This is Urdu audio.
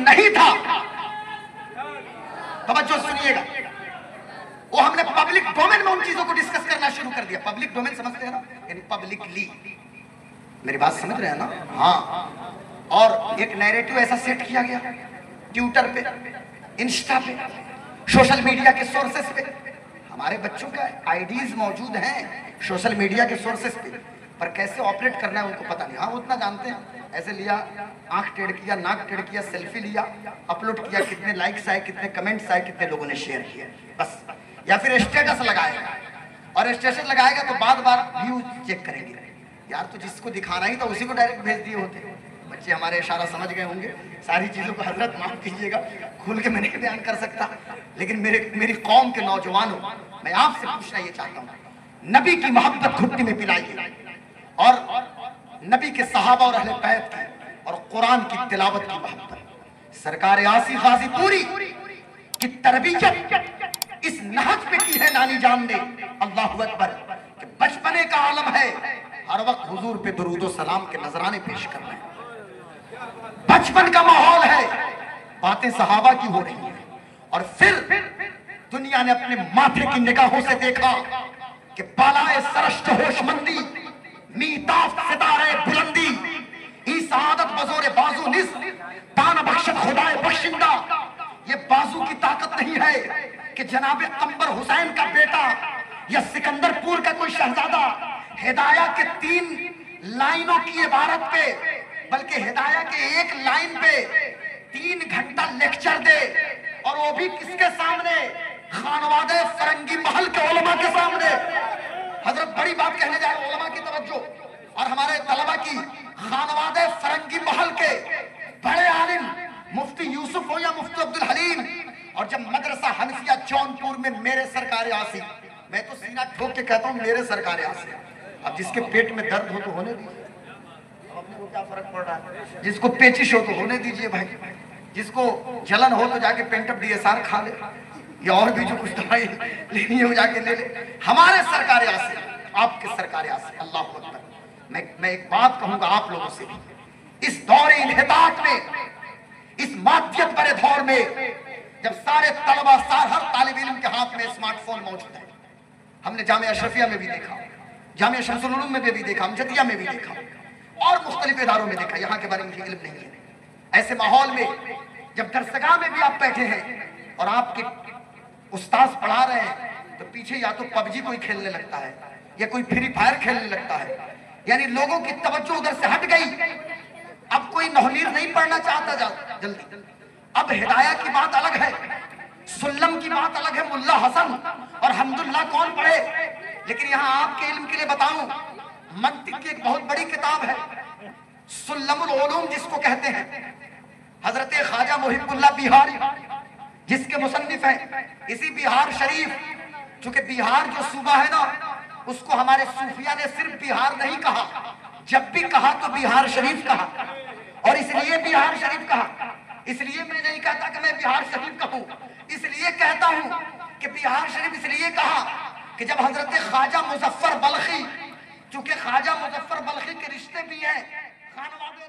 نہیں تھا، توجہ سنیے گا، وہ ہم نے پبلک ڈومین میں ان چیزوں کو ڈسکس کرنا شروع کر دیا. پبلک ڈومین سمجھتے ہیں نا، یعنی پبلکلی. میری بات سمجھ رہے ہیں نا؟ ہاں. اور ایک نیریٹو ایسا سیٹ کیا گیا ٹویٹر پہ، انسٹا پہ، سوشل میڈیا کے سورسز پہ. ہمارے بچوں کا آئیڈیز موجود ہیں سوشل میڈیا کے سورسز پہ، پر کیسے آپریٹ کرنا ہے ان کو پتہ نہیں. ہاں اتنا جانتے ہیں، ایسے لیا، آنکھ ٹیڑھ کیا، ناک ٹیڑھ کیا، سیلفی لیا، اپلوڈ کیا، کتنے لائکس آئے، کتنے کمنٹس آئے، کتنے لوگوں نے شیئر کیا، بس. یا پھر اسٹیٹس لگائے گا، اور اسٹیٹس لگائے گا تو بار ویوز چیک کریں گے. یار تو جس کو دکھانا ہی تھا اسی کو ڈائریکٹ بھیج دیے ہوتے. بچے ہمارے اشارہ سمجھ گئے ہوں گے. ساری چیزوں کو حضرت معاف کیجیے گا، کھول کے میں نہیں بیان کر سکتا، لیکن میری قوم کے نوجوانوں، میں آپ سے پوچھنا یہ چاہتا ہوں، نبی کی محبت گھٹنے میں پلائیے، اور نبی کے صحابہ اور اہل بیت کی اور قرآن کی تلاوت کی محبت. سرکار آسی غازی پوری کی تربیت اس نہج پہ کی ہے نانی جان نے. اللہ اکبر، کہ بچپنے کا عالم ہے، ہر وقت حضور پہ درود و سلام کے نذرانے پیش کر رہے ہیں. بچپن کا ماحول ہے، باتیں صحابہ کی ہو رہی ہیں، اور پھر دنیا نے اپنے ماتھے کی نگاہوں سے دیکھا کہ بالائے سرشت ہوش مندی، میتاف ستارے بلندی، ای سعادت بزور بازو نس، دان بخشت خدائے بخشندہ. یہ بازو کی طاقت نہیں ہے کہ جناب قمبر حسین کا بیٹا یا سکندر پور کا کوئی شہزادہ ہدایہ کے 3 لائنوں کی عبارت پہ، بلکہ ہدایہ کے 1 لائن پہ 3 گھنٹہ لیکچر دے، اور وہ بھی کس کے سامنے؟ خانوادہ فرنگی محل کے علماء کے سامنے. حضرت بڑی بات کہنے جائے، علماء کی توجہ اور ہمارے طلبہ کی. خانوادہ فرنگی محل کے بڑے عالم مفتی یوسف ہو یا مفتی عبدالحلیم، اور جب مدرسہ حنفیہ جونپور میں میرے سرکار آسی، میں تو سینہ ٹھوک کے کہتا ہوں میرے سرکار آسی. اب جس کے پیٹ میں درد ہو تو ہونے دیجیے، اب اپنے کو کیا فرق پڑ رہا ہے؟ جس کو پیچش ہو تو ہونے دیجیے بھائی، جس کو جلن ہو تو جا کے پینٹ اپ DSR کھا لے، یا اور بھی جو کچھ دوائی لینی ہے وہ جا کے لے لے. ہمارے سرکار آسی، آپ کے سرکار آسی. اللہ اکبر. میں ایک بات کہوں گا آپ لوگوں سے بھی، اس دور انحطاط میں، اس مادیت برے دور میں، جب سارے طلبہ، ہر طالب علم کے ہاتھ میں اسمارٹ فون موجود ہے. ہم نے جامعہ اشرفیہ میں بھی دیکھا، جامعہ شمس العلوم میں بھی دیکھا، امجدیہ میں بھی دیکھا، اور مختلف اداروں میں دیکھا. یہاں کے بارے میں مجھے علم نہیں ہے. ایسے ماحول میں جب درسگاہ میں بھی آپ بیٹھے ہیں اور آپ کے استاذ پڑھا رہے ہیں، تو پیچھے یا تو PUBG کوئی کھیلنے لگتا ہے یا کوئی فری فائر کھیلنے لگتا ہے. یعنی لوگوں کی توجہ ادھر سے ہٹ گئی. اب کوئی نحویر نہیں پڑھنا چاہتا جلدی. اب ہدایہ کی بات الگ ہے، سلم کی بات الگ ہے، ملا حسن اور حمداللہ کون پڑھے. لیکن یہاں آپ کے علم کے لیے بتاؤں، منطق کی ایک بہت بڑی کتاب ہے، سلم العلوم جس کو کہتے ہیں، حضرت خواجہ محب اللہ بہاری جس کے مصنف ہیں. اسی بہار شریف، چونکہ بہار جو صوبہ ہے نا، اس کو ہمارے صوفیہ نے صرف بہار نہیں کہا، جب بھی کہا تو بہار شریف کہا. اور اس لیے بہار شریف کہا، اس لیے میں نہیں کہتا کہ میں بہار شریف کہوں، اس لیے کہتا ہوں کہ بہار شریف اس لیے کہا کہ جب حضرت خواجہ مظفر بلخی، چونکہ خواجہ مظفر بلخی کے رشتے بھی ہیں، خانوادہ